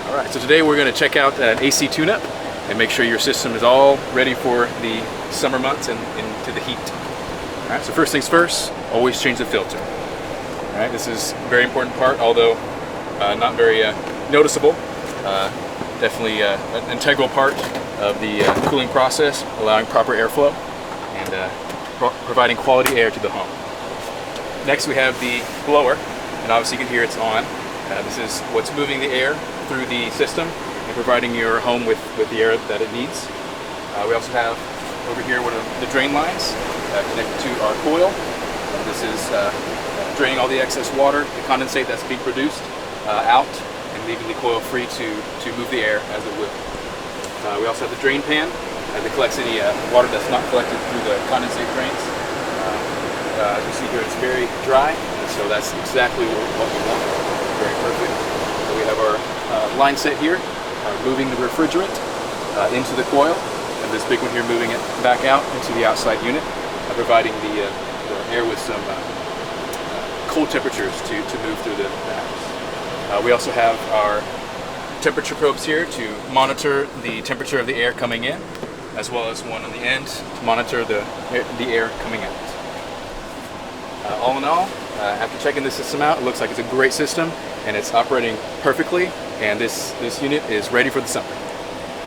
Alright, so today we're going to check out an AC tune-up and make sure your system is all ready for the summer months and into the heat. Alright, so first things first, always change the filter. Alright, this is a very important part, although not very noticeable. Definitely an integral part of the cooling process, allowing proper airflow and providing quality air to the home. Next we have the blower, and obviously you can hear it's on. This is what's moving the air through the system and providing your home with the air that it needs. We also have over here one of the drain lines connected to our coil. This is draining all the excess water, the condensate that's being produced out and leaving the coil free to move the air as it will. We also have the drain pan that collects any water that's not collected through the condensate drains. As you see here, it's very dry, and so that's exactly what we want. Very perfect. So we have our line set here, moving the refrigerant into the coil, and this big one here moving it back out into the outside unit, providing the air with some cold temperatures to move through the house. We also have our temperature probes here to monitor the temperature of the air coming in, as well as one on the end to monitor the air coming out. All in all, after checking this system out, it looks like it's a great system and it's operating perfectly, and this unit is ready for the summer.